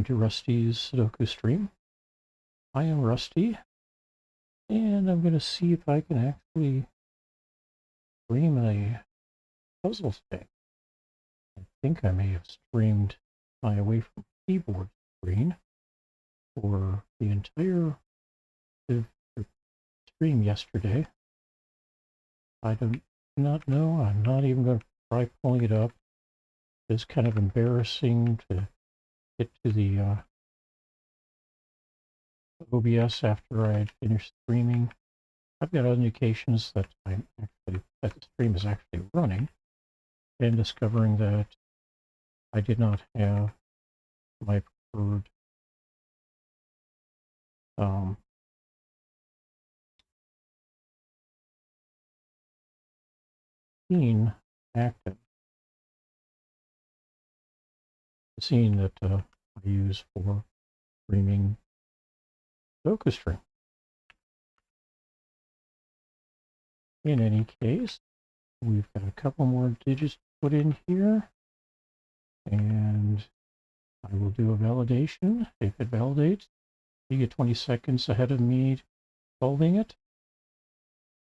to Rusty's Sudoku stream. I am Rusty, and I'm going to see if I can actually stream a puzzle thing. I think I may have streamed my away from keyboard screen for the entire stream yesterday. I do not know. I'm not even going to try pulling it up. It's kind of embarrassing to get to the OBS after I had finished streaming. I've got indications that the stream is actually running, and discovering that I did not have my preferred scene active. The scene that I use for streaming SudokuStore. In any case, we've got a couple more digits to put in here, and I will do a validation. If it validates, you get 20 seconds ahead of me solving it.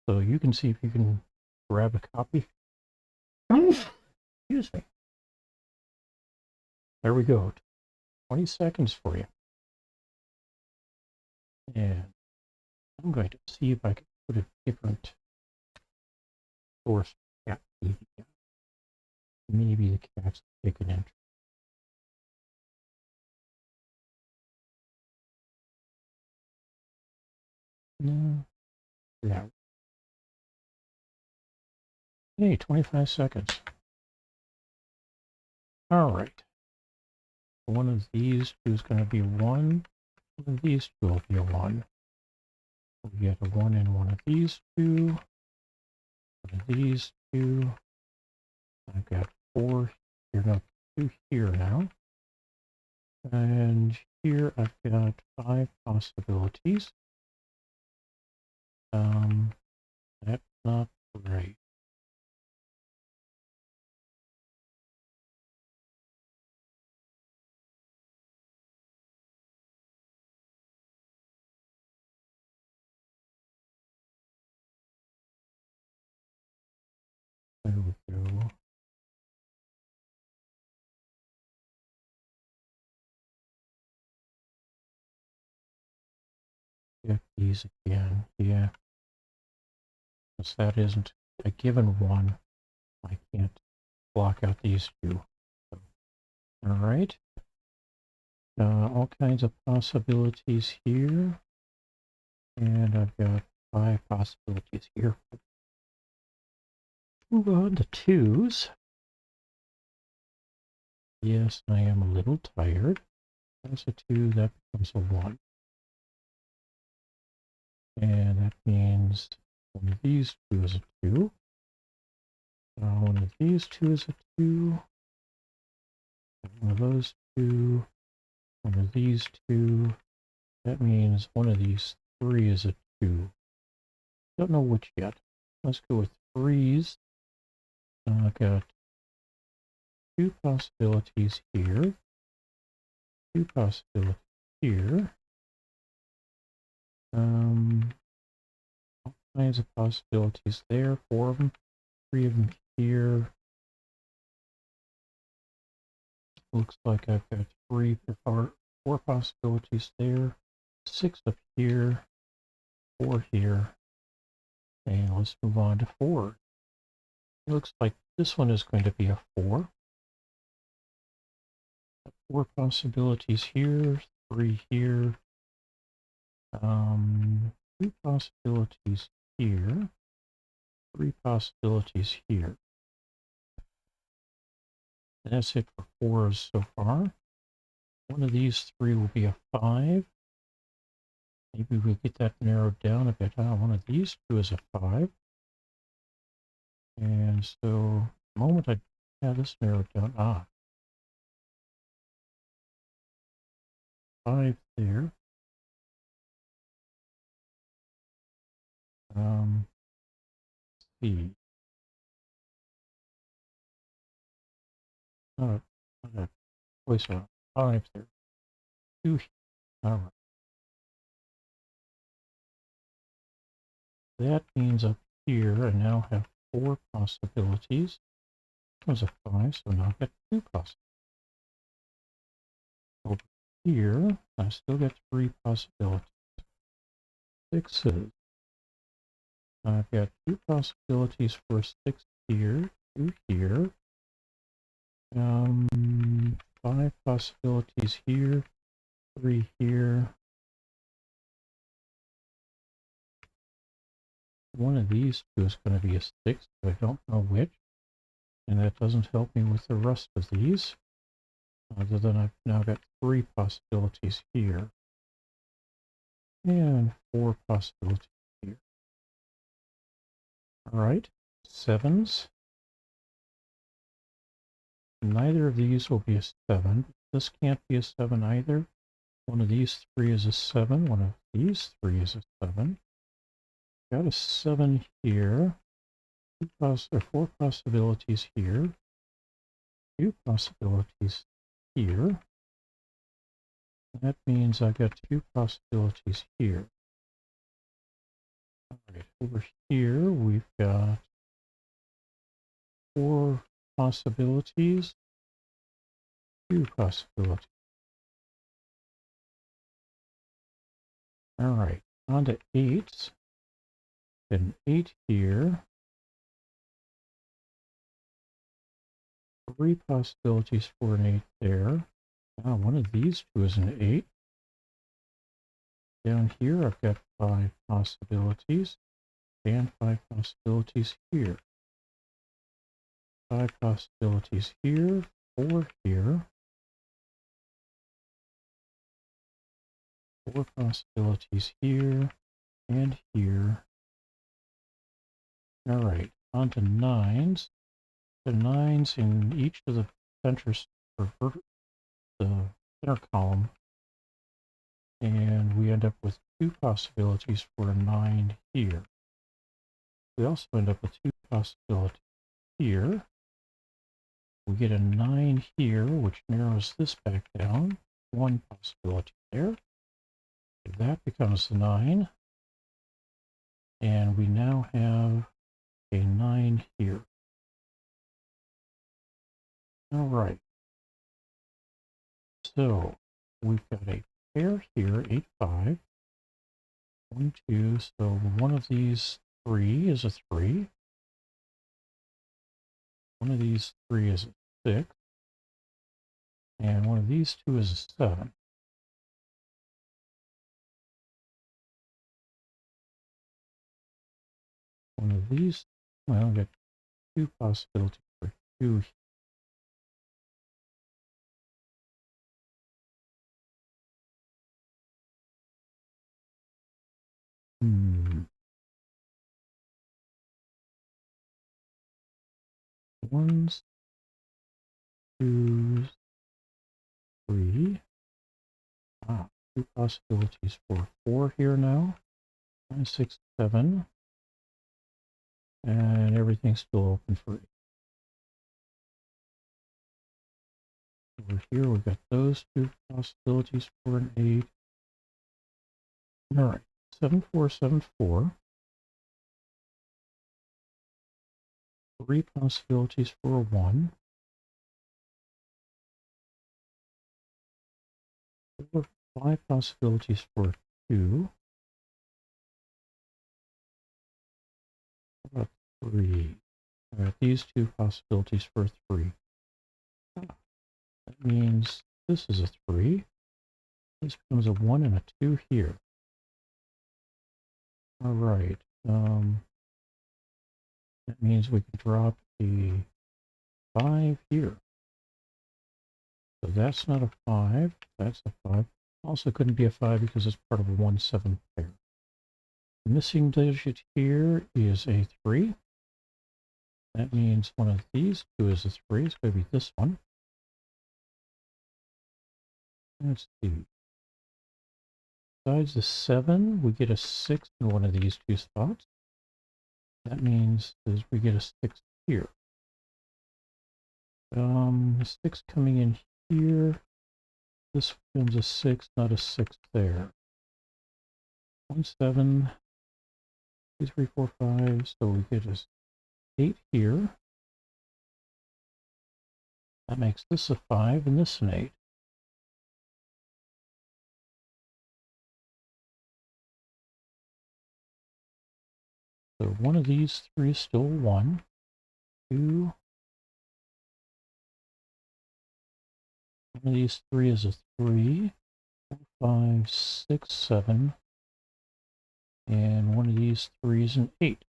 So you can see if you can grab a copy. Excuse me. There we go. 20 seconds for you. And I'm going to see if I can put a different source cat TV. Maybe the cats take an entry. No. Yeah. Hey, 25 seconds. All right. One of these two is going to be 1. One of these two will be a 1. We get a 1 in one of these two. One of these two. I've got 4 here, no, 2 here now. And here I've got 5 possibilities. That's not right. There we go. Check these again. Yeah. Since that isn't a given one, I can't block out these two. So, all right. All kinds of possibilities here. And I've got 5 possibilities here. Move on to 2s. Yes, I am a little tired. That's a 2, that becomes a 1. And that means one of these two is a 2. One of these two is a 2. One of those 2. One of these 2. That means one of these 3 is a 2. Don't know which yet. Let's go with 3s. I've got 2 possibilities here. 2 possibilities here. All kinds of possibilities there. 4 of them. 3 of them here. Looks like I've got 4 possibilities there. 6 up here. 4 here. And let's move on to 4. It looks like this one is going to be a 4. 4 possibilities here. 3 here. 2 possibilities here. 3 possibilities here. And that's it for 4s so far. One of these 3 will be a 5. Maybe we'll get that narrowed down a bit. One of these 2 is a 5. And so the moment I have this narrowed down, 5 there. Let's see. Place a 5 there. 2 here. All right. That means up here I now have 4 possibilities. That was a 5, so now I've got 2 possibilities. Over here, I still got 3 possibilities. 6s. I've got 2 possibilities for 6 here, 2 here. 5 possibilities here, 3 here. One of these two is going to be a 6, but I don't know which. And that doesn't help me with the rest of these. Other than I've now got 3 possibilities here. And 4 possibilities here. Alright, 7s. Neither of these will be a 7. This can't be a 7 either. One of these 3 is a 7. One of these 3 is a 7. Got a 7 here. 4 possibilities here. 2 possibilities here. That means I got 2 possibilities here. Alright, over here we've got 4 possibilities, 2 possibilities. Alright, on to 8s. An 8 here. 3 possibilities for an 8 there. Now one of these two is an 8. Down here I've got 5 possibilities and 5 possibilities here. 5 possibilities here, 4 here. 4 possibilities here and here. Alright, on to 9s. The 9s in each of the centers or the center column. And we end up with 2 possibilities for a 9 here. We also end up with 2 possibilities here. We get a 9 here, which narrows this back down. 1 possibility there. That becomes the 9. And we now have a 9 here. All right. So we've got a pair here, 8, 5. 1, 2. So one of these 3 is a 3. One of these 3 is a 6. And one of these 2 is a 7. One of these, well, I've got 2 possibilities for 2. Ones, 2s, 3. 2 possibilities for 4 here now. 6, 7. And everything's still open for 8. Over here, we've got those 2 possibilities for an 8. All right, 7, 4, 7, 4. 3 possibilities for a 1. 5 possibilities for a 2. How about 3? All right, these 2 possibilities for a 3. That means this is a 3. This becomes a 1 and a 2 here. All right. That means we can drop a 5 here. So that's not a 5. That's a 5. Also couldn't be a 5 because it's part of a 1, 7 pair. The missing digit here is a 3. That means one of these 2 is a 3. It's going to be this one. Let's see. Besides the 7, we get a 6 in one of these 2 spots. That means we get a 6 here. The 6 coming in here this becomes a 6, not a 6 there. 1, 7, 2, 3, 4, 5. So we get a 8 here. That makes this a 5 and this an 8. So one of these three is still 1, 2. One of these three is a 3, 4, 5, 6, 7. And one of these three is an 8.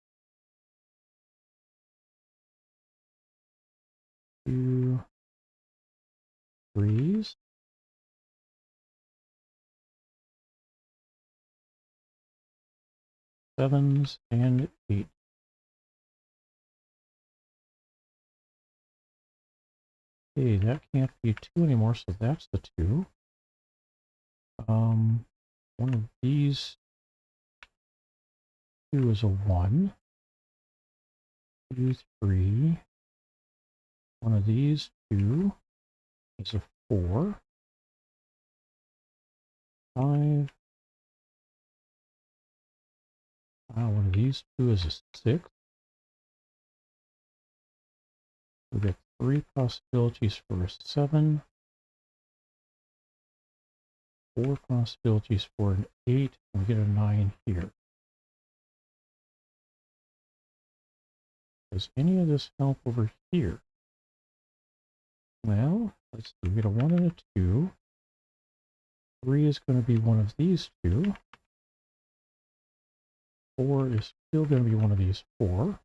2 3s. 7s and 8. Okay, that can't be 2 anymore, so that's the 2. One of these 2 is a 1. 2, 3. One of these 2 is a 4. 5. One of these 2 is a 6. We get 3 possibilities for a 7. 4 possibilities for an 8. And we get a 9 here. Does any of this help over here? Well, let's see. We get a 1 and a 2. 3 is going to be one of these 2. 4 is still going to be one of these 4.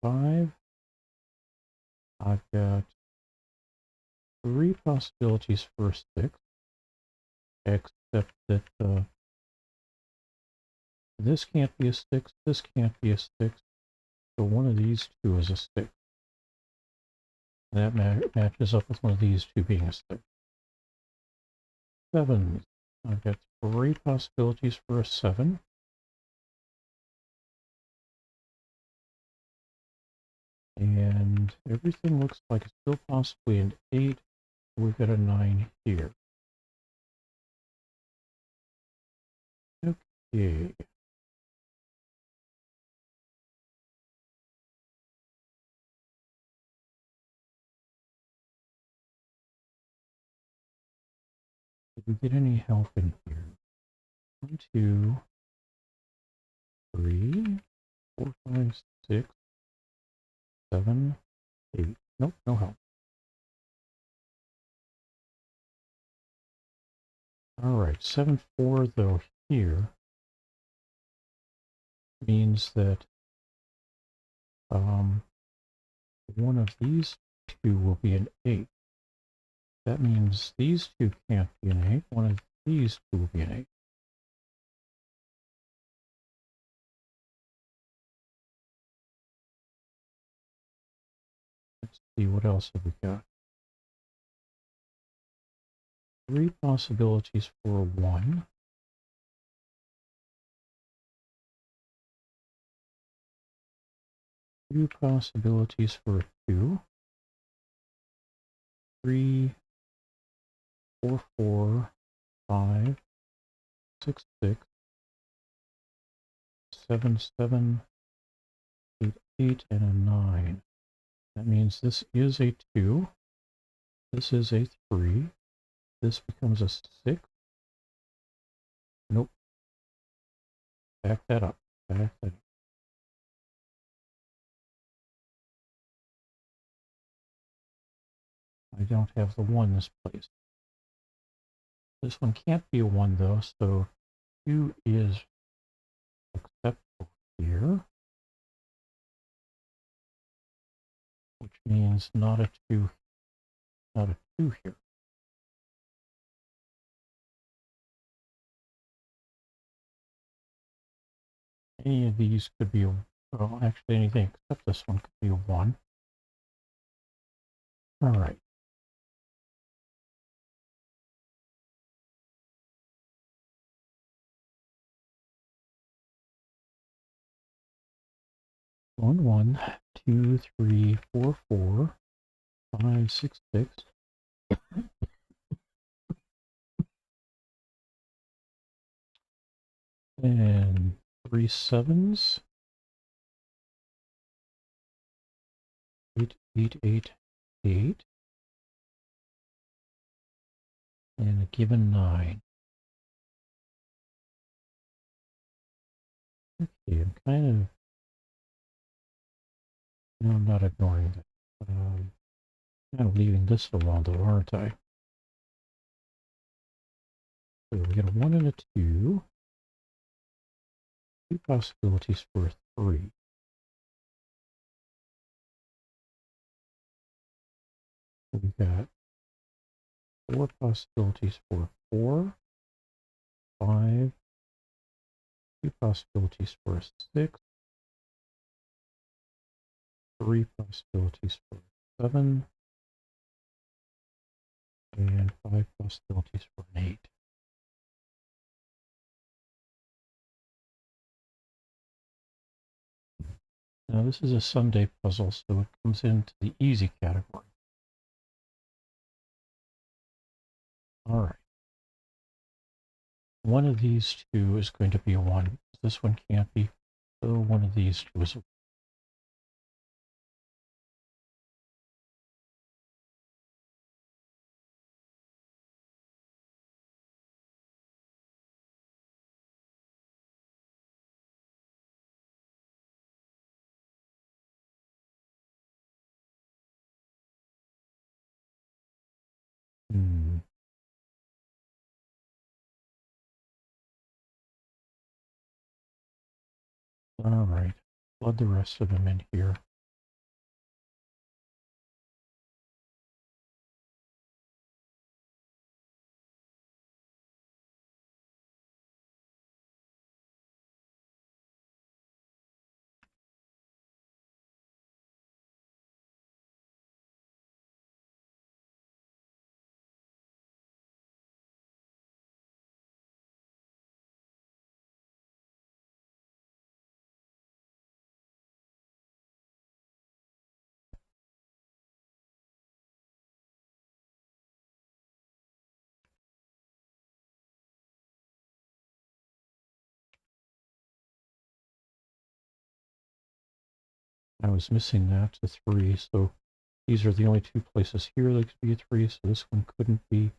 5. I've got 3 possibilities for a 6. Except that this can't be a 6, this can't be a 6. So one of these 2 is a 6. And that matches up with one of these 2 being a 6. 7. I've got 3 possibilities for a 7. And everything looks like it's still possibly an 8. We've got a 9 here. Okay. Did we get any help in here? 1, 2, 3, 4, 5, 6, 7, 8. Nope, no help. Alright, 7, 4 though here means that one of these 2 will be an 8. That means these 2 can't be an 8. One of these 2 will be an 8. Let's see, what else have we got? 3 possibilities for a 1. 2 possibilities for a 2. 3, 4, 4, 5, 6, 6, 7, 7, 8, 8, and a 9. That means this is a 2. This is a 3. This becomes a 6. Nope. Back that up. Back that up. I don't have the 1 this place. This one can't be a 1 though, so 2 is acceptable here. Which means not a 2 here. Any of these could be well, actually anything except this one could be a 1. All right. One, 1, 2, 3, 4, 4, 5, 6, 6. And 3 sevens. 8, 8, 8, 8. And a given 9. Okay, I'm kind I'm not ignoring that. Kind of leaving this alone though, aren't I? So we get a 1 and a 2. 2 possibilities for a 3. We got 4 possibilities for a 4. 5. 2 possibilities for a 6. 3 possibilities for a 7. And 5 possibilities for an 8. Now this is a Sunday puzzle, so it comes into the easy category. All right. One of these two is going to be a 1. This one can't be, so one of these two is a 1. All right, plug the rest of them in here. I was missing that to 3, so these are the only 2 places here that could be a 3, so this one couldn't be.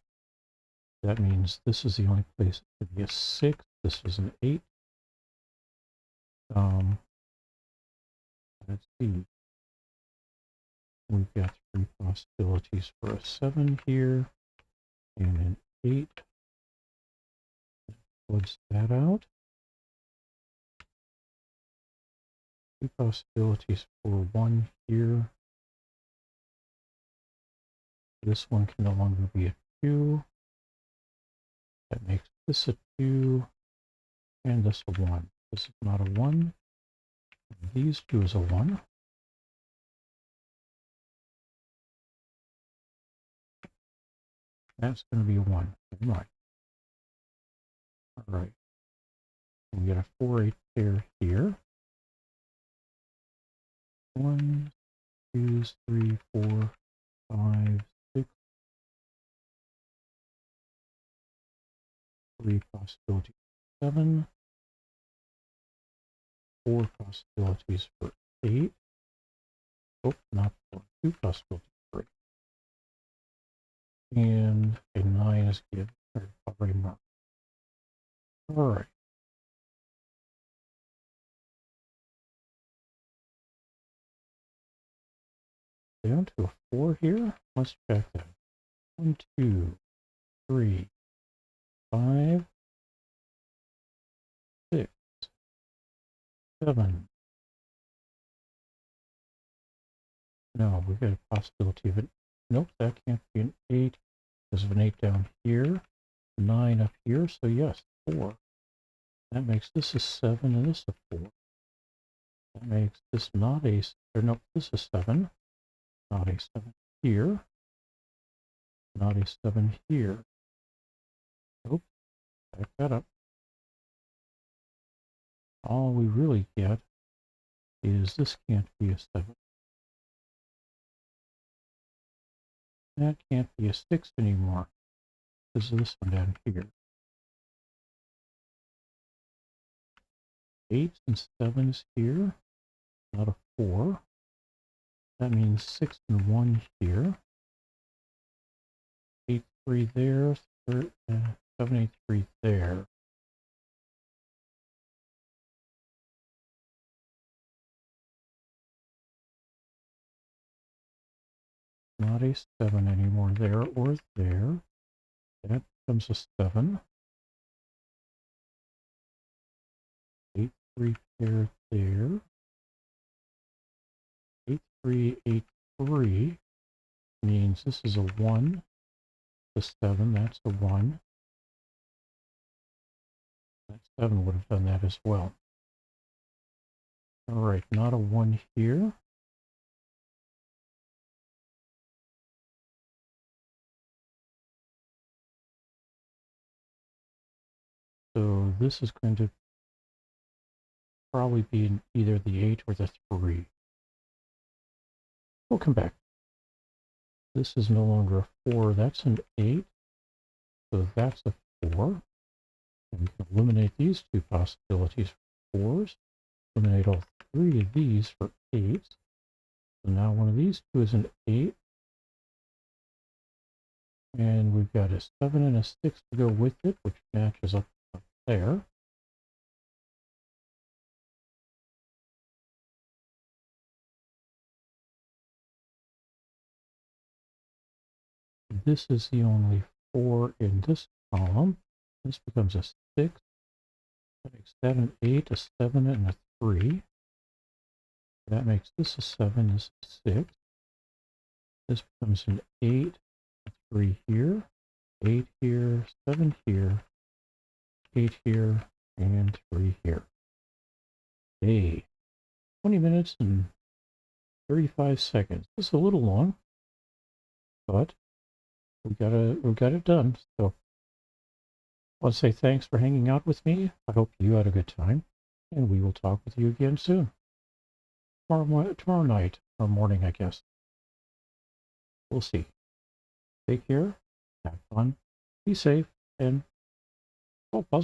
That means this is the only place it could be a 6. This is an 8. Let's see. We've got 3 possibilities for a 7 here, and an 8. What's that out? 2 possibilities for 1 here. This one can no longer be a 2. That makes this a 2, and this a 1. This is not a 1. These 2 is a 1. That's going to be a 1. Right. All right. We get a 4, 8 pair here. 1, 2, 3, 4, 5, 6. 3 possibilities. 7. 4 possibilities for 8. Oh, not 4. 2 possibilities for 8. And a 9 is given. Already marked. All right. Down to a 4 here. Let's check that. 1, 2, 3, 5, 6, 7. No, we've got a possibility of it. Nope, that can't be an 8. There's an 8 down here. 9 up here, so yes, 4. That makes this a 7 and this a 4. That makes this not a, or no, this is 7. Not a 7 here. Not a 7 here. Nope, back that up. All we really get is this can't be a 7. That can't be a 6 anymore. This is this one down here. 8s and 7s here, not a 4. That means 6 and 1 here. 8, 3 there, 7, 8, 3 there. Not a 7 anymore there or there. That becomes a 7. 8, 3 pair there. 8, 3, 8, 3 means this is a 1. The 7, that's a 1. That 7 would have done that as well. All right, not a 1 here. So this is going to probably be either the 8 or the 3. We'll come back. This is no longer a 4, that's an 8. So that's a 4. And we can eliminate these two possibilities for 4s. Eliminate all 3 of these for 8s. So now one of these two is an 8. And we've got a 7 and a 6 to go with it, which matches up there. This is the only 4 in this column. This becomes a 6. That makes that an 8, a 7, and a 3. That makes this a 7, this a 6. This becomes an 8, a 3 here, 8 here, 7 here, 8 here, and 3 here. Hey, 20 minutes and 35 seconds. This is a little long, but we got it done. So I want to say thanks for hanging out with me. I hope you had a good time, and we will talk with you again soon. Tomorrow night, or morning, I guess. We'll see. Take care, have fun, be safe, and puzzle.